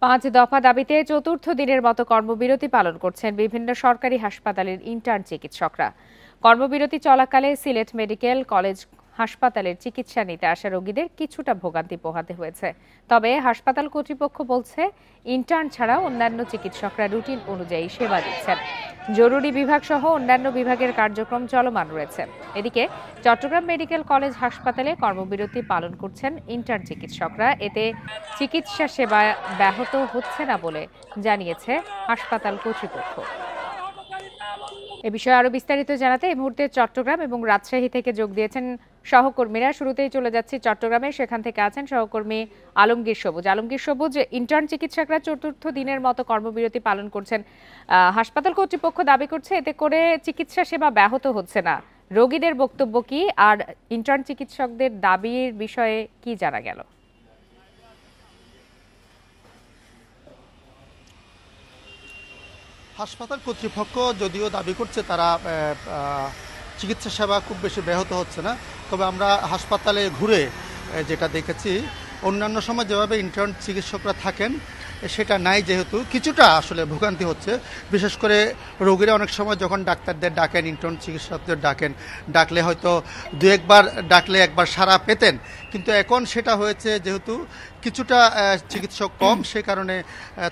পাঁচ দফা দাবিতে চতুর্থ দিনের মতো কর্মবিরতি পালন করছেন বিভিন্ন সরকারি হাসপাতালের ইন্টার্ন চিকিৎসকরা। কর্মবিরতি চলাকালে সিলেট মেডিকেল কলেজ হাসপাতালের চিকিৎসা নিতে আসা রোগীদের কিছুটা ভোগান্তি পোহাতে হয়েছে। তবে হাসপাতাল কর্তৃপক্ষ বলছে, ইন্টার্ন ছাড়া অন্যান্য চিকিৎসকরা রুটিন অনুযায়ী সেবা দিচ্ছেন। জরুরি বিভাগ সহ অন্যান্য বিভাগের কার্যক্রম চলমান রয়েছে। এদিকে চট্টগ্রাম মেডিকেল কলেজ হাসপাতালে কর্মবিরতি পালন করছেন ইন্টার্ন চিকিৎসকরা। এতে চিকিৎসা সেবা ব্যাহত হচ্ছে না বলে জানিয়েছে হাসপাতাল কর্তৃপক্ষ। এ বিষয়ে আরো বিস্তারিত জানাতে এই মুহূর্তে চট্টগ্রাম এবং রাজশাহী থেকে যোগ দিয়েছেন সহকর্মীরা। শুরুতেই চলে যাচ্ছি চট্টগ্রামে, সেখান থেকে আছেন সহকর্মী আলমগীর সবুজ। আলমগীর সবুজ, ইন্টার্ন চিকিৎসকরা চতুর্থ দিনের মতো কর্মবিরতি পালন করছেন। হাসপাতাল কর্তৃপক্ষ দাবি করছে এতে করে চিকিৎসা সেবা ব্যাহত হচ্ছে না। রোগীদের বক্তব্য কি, আর ইন্টার্ন চিকিৎসকদের দাবির বিষয়ে কি জানা গেল? হাসপাতাল কর্তৃপক্ষ যদিও দাবি করছে তারা চিকিৎসা সেবা খুব বেশি ব্যাহত হচ্ছে না, তবে আমরা হাসপাতালে ঘুরে যেটা দেখেছি, অন্যান্য সময় যেভাবে ইন্টার্ন চিকিৎসকরা থাকেন সেটা নাই, যেহেতু কিছুটা আসলে ভোগান্তি হচ্ছে। বিশেষ করে রোগীরা অনেক সময় যখন ডাক্তারদের ডাকেন, ইন্টার্ন চিকিৎসকদের ডাকলে হয়তো দু একবার ডাকলে একবার সাড়া পেতেন, কিন্তু এখন সেটা হয়েছে যেহেতু কিছুটা চিকিৎসক কম, সে কারণে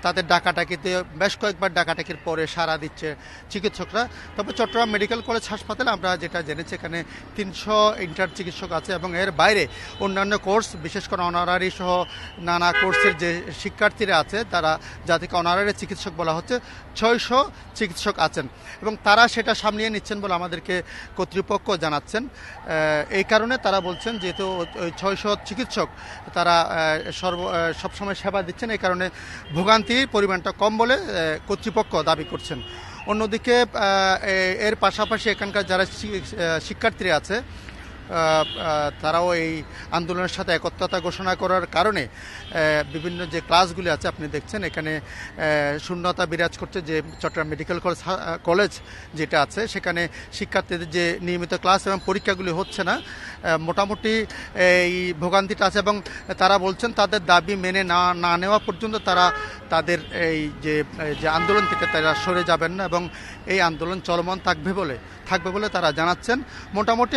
তাদের ডাকাটাকিতে বেশ কয়েকবার ডাকাটাকির পরে সাড়া দিচ্ছে চিকিৎসকরা। তবে চট্টগ্রাম মেডিকেল কলেজ হাসপাতালে আমরা যেটা জেনেছি, এখানে 300 ইন্টার্ন চিকিৎসক আছে এবং এর বাইরে অন্যান্য কোর্স, বিশেষ করে অনারারি সহ নানা কোর্সের যে শিক্ষার্থীরা আছে, তারা যাদেরকে অনারারি চিকিৎসক বলা হচ্ছে, 600 চিকিৎসক আছেন এবং তারা সেটা সামলিয়ে নিচ্ছেন বলে আমাদেরকে কর্তৃপক্ষ জানাচ্ছেন। এই কারণে তারা বলছেন যেহেতু ওই 600 চিকিৎসক তারা সবসময় সেবা দিচ্ছেন, এই কারণে ভোগান্তির পরিমাণটা কম বলে কর্তৃপক্ষ দাবি করছেন। অন্যদিকে এর পাশাপাশি এখানকার যারা শিক্ষার্থীরা আছে তারাও এই আন্দোলনের সাথে একত্রতা ঘোষণা করার কারণে বিভিন্ন যে ক্লাসগুলি আছে আপনি দেখছেন এখানে শূন্যতা বিরাজ করছে। যে চট্টগ্রাম মেডিকেল কলেজ যেটা আছে, সেখানে শিক্ষার্থীদের যে নিয়মিত ক্লাস এবং পরীক্ষাগুলি হচ্ছে না, মোটামুটি এই ভোগান্তিটা আছে এবং তারা বলছেন তাদের দাবি মেনে না নেওয়া পর্যন্ত তারা তাদের এই যে আন্দোলন থেকে তারা সরে যাবেন না এবং এই আন্দোলন চলমান থাকবে বলে তারা জানাচ্ছেন। মোটামুটি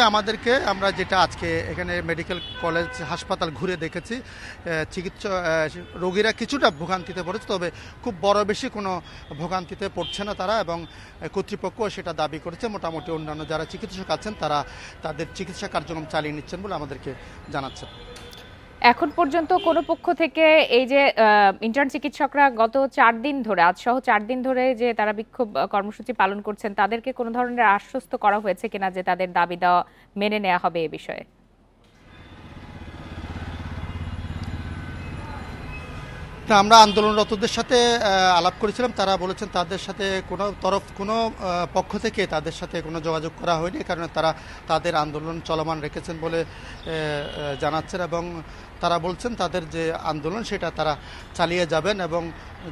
আমরা যেটা আজকে এখানে মেডিকেল কলেজ হাসপাতাল ঘুরে দেখেছি, রোগীরা কিছুটা ভোগান্তিতে পড়েছে, তবে খুব বড় বেশি কোনো ভোগান্তিতে পড়ছে না তারা, এবং কর্তৃপক্ষ সেটা দাবি করেছে। মোটামুটি অন্যান্য যারা চিকিৎসক আছেন তারা তাদের চিকিৎসা কার্যক্রম চালিয়ে নিচ্ছেন বলে আমাদেরকে জানাচ্ছেন। এখন পর্যন্ত কোনো পক্ষ থেকে এই যে ইন্টার্ন চিকিৎসকরা গত 4 দিন ধরে, আজ সহ 4 দিন ধরে যে তারা বিক্ষোভ কর্মসূচি পালন করছেন, তাদেরকে কোনো ধরনের আশ্বস্ত করা হয়েছে কিনা যে তাদের দাবি দেওয়া মেনে নেওয়া হবে এ বিষয়ে? আমরা আন্দোলনরতদের সাথে আলাপ করেছিলাম, তারা বলেছেন তাদের সাথে কোনো পক্ষ থেকে তাদের সাথে কোনো যোগাযোগ করা হয়নি, কারণ তারা তাদের আন্দোলন চলমান রেখেছেন বলে জানাচ্ছেন এবং তারা বলছেন তাদের যে আন্দোলন সেটা তারা চালিয়ে যাবেন এবং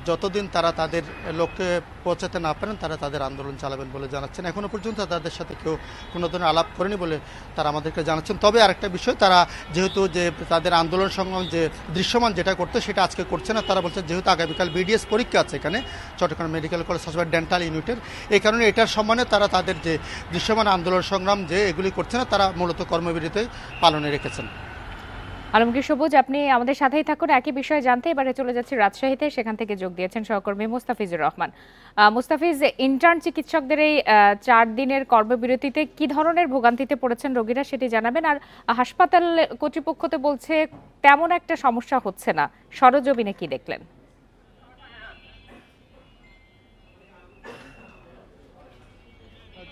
যতদিন তারা তাদের লক্ষ্যে পৌঁছাতে না পারেন তারা তাদের আন্দোলন চালাবেন বলে জানাচ্ছেন। এখনও পর্যন্ত তাদের সাথে কেউ কোনো ধরনের আলাপ করেনি বলে তারা আমাদেরকে জানাচ্ছেন। তবে আরেকটা বিষয়, তারা যেহেতু যে তাদের আন্দোলন সংগ্রাম যে দৃশ্যমান যেটা করতে সেটা আজকে করছে না। তারা বলছেন যেহেতু আগামীকাল বিডিএস পরীক্ষা আছে এখানে চট্টগ্রাম মেডিকেল কলেজ হাসপাতাল ডেন্টাল ইউনিটের, এই কারণে এটার সম্মানে তারা তাদের যে দৃশ্যমান আন্দোলন সংগ্রাম যে এগুলি করছে না, তারা মূলত কর্মবিরতি পালনে রেখেছেন। আলমগীর সবুজ, আপনি আমাদের সাথেই থাকুন একই বিষয়ে জানতে। এবারে চলে যাচ্ছি রাজশাহীতে, সেখান থেকে যোগ দিয়েছেন সহকর্মী মুস্তাফিজুর রহমান। মুস্তাফিজ, ইন্টার্ন চিকিৎসকদের এই 4 দিনের কর্মবিরতিতে কি ধরনের ভোগান্তিতে পড়েছেন রোগীরা সেটি জানাবেন, আর হাসপাতাল কর্তৃপক্ষ তো বলছে তেমন একটা সমস্যা হচ্ছে না, সরজমিনে কি দেখলেন?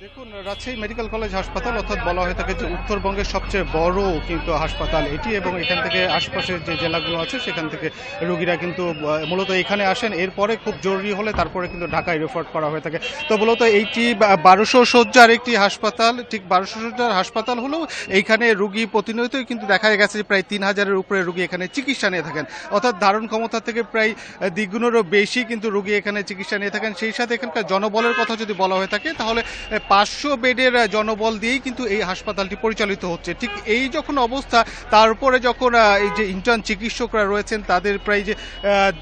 দেখুন, রাজশাহী মেডিকেল কলেজ হাসপাতাল অর্থাৎ বলা হয়ে থাকে যে উত্তরবঙ্গের সবচেয়ে বড় কিন্তু হাসপাতাল এটি, এবং এখান থেকে আশপাশের যে জেলাগুলো আছে সেখান থেকে রোগীরা কিন্তু মূলত এখানে আসেন। এরপরে খুব জরুরি হলে তারপরে কিন্তু ঢাকায় রেফার করা হয়ে থাকে। তো মূলত এইটি 1200 শয্যার একটি হাসপাতাল, ঠিক 1200 শয্যার হাসপাতাল হলেও এইখানে রোগী প্রতিনিয়তই কিন্তু দেখা গেছে যে প্রায় 3000-এর উপরে রোগী এখানে চিকিৎসা নিয়ে থাকেন, অর্থাৎ ধারণ ক্ষমতা থেকে প্রায় দ্বিগুণেরও বেশি কিন্তু রোগী এখানে চিকিৎসা নিয়ে থাকেন। সেই সাথে এখানকার জনবলের কথা যদি বলা হয়ে থাকে তাহলে 5 500 বেডের জনবল দিয়েই কিন্তু এই হাসপাতালটি পরিচালিত হচ্ছে। ঠিক এই যখন অবস্থা, তারপরে যখন এই যে ইন্টার্ন চিকিৎসকরা রয়েছেন তাদের প্রায় যে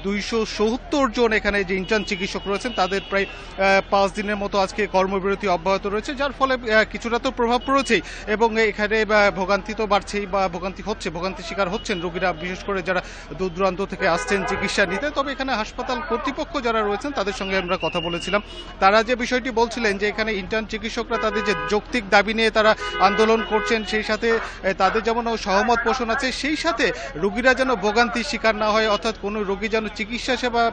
270 জন এখানে যে ইন্টার্ন চিকিৎসক রয়েছেন তাদের প্রায় 5 দিনের মতো আজকে কর্মবিরতি অব্যাহত রয়েছে, যার ফলে কিছুটা তো প্রভাব পড়েছেই এবং এখানে ভোগান্তি তো বাড়ছেই বা ভোগান্তি শিকার হচ্ছেন রোগীরা, বিশেষ করে যারা দূর দূরান্ত থেকে আসছেন চিকিৎসা নিতে। তবে এখানে হাসপাতাল কর্তৃপক্ষ যারা রয়েছেন তাদের সঙ্গে আমরা কথা বলেছিলাম। তারা যে বিষয়টি বলছিলেন যে এখানে ইন্টার্ন চিকিৎসকরা তাদের যে যৌক্তিক দাবি নিয়ে তারা আন্দোলন করছেন, সেই সাথে তাদের যেমন সহমত পোষণ আছে, সেই সাথে রোগীরা যেন ভোগান্তির শিকার না হয়, অর্থাৎ কোনো রোগী যেন চিকিৎসা সেবা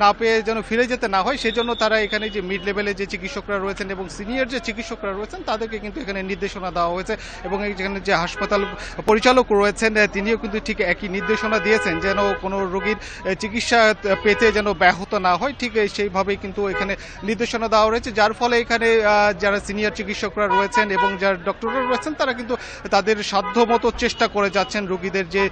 না পেয়ে যেন ফিরে যেতে না হয়, সেজন্য তারা এখানে যে মিড লেভেলে যে চিকিৎসকরা রয়েছেন এবং সিনিয়র যে চিকিৎসকরা রয়েছেন তাদেরকে কিন্তু এখানে নির্দেশনা দেওয়া হয়েছে এবং এখানে যে হাসপাতাল পরিচালক রয়েছেন তিনিও কিন্তু ঠিক একই নির্দেশনা দিয়েছেন যেন কোনো রোগীর চিকিৎসা পেতে যেন ব্যাহত না হয়। ঠিক সেইভাবেই কিন্তু এখানে নির্দেশনা দেওয়া হয়েছে, যার ফলে এখানে যারা সিনিয়র চিকিৎসকরা রয়েছেন এবং যারা ডক্টররা রয়েছেন তারা কিন্তু তাদের সাধ্যমতো চেষ্টা করে যাচ্ছেন রোগীদের যে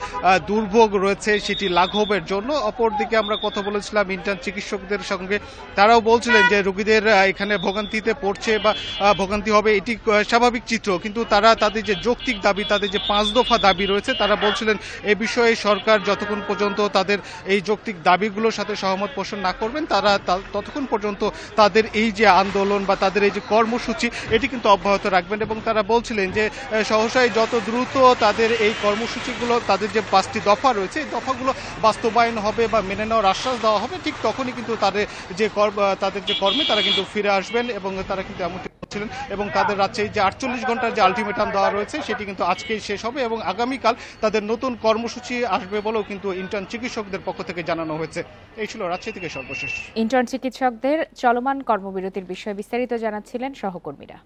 দুর্ভোগ রয়েছে সেটি লাঘবের জন্য। অপরদিকে আমরা কথা বলেছিলাম ইন্টার্ন চিকিৎসকদের সঙ্গে, তারাও বলছিলেন যে রোগীদের এখানে ভোগান্তিতে পড়ছে বা ভোগান্তি হবে এটি স্বাভাবিক চিত্র, কিন্তু তারা তাদের যে যৌক্তিক দাবি, তাদের যে 5 দফা দাবি রয়েছে, তারা বলছিলেন এ বিষয়ে সরকার যতক্ষণ পর্যন্ত তাদের এই যৌক্তিক দাবিগুলোর সাথে সহমত পোষণ না করবেন তারা ততক্ষণ পর্যন্ত তাদের এই যে আন্দোলন বা তাদের এই যে কর্মসূচি এটি কিন্তু অব্যাহত রাখবেন। এবং তারা বলছিলেন যে সহসাই যত দ্রুত তাদের এই কর্মসূচিগুলো, তাদের যে 5টি দফা রয়েছে এই দফাগুলো বাস্তবায়ন হবে বা মেনে নেওয়ার আশ্বাস দেওয়া হবে, ঠিক তখনই কিন্তু তাদের যে কর্মে তারা কিন্তু ফিরে আসবেন এবং তারা কিন্তু এমনটি বলছিলেন। এবং তাদের রাজশাহী যে 48 ঘন্টার যে আলটিমেটাম দেওয়া রয়েছে সেটি কিন্তু আজকেই শেষ হবে এবং আগামীকাল তাদের নতুন কর্মসূচি আসবে বলেও কিন্তু ইন্টার্ন চিকিৎসকদের পক্ষ থেকে জানানো হয়েছে। এই ছিল রাজশাহী থেকে সর্বশেষ। ইন্টার্ন চিকিৎসকদের চলমান কর্মবিরতির বিষয়ে বিস্তারিত জানাচ্ছিলেন সহকর্মীরা।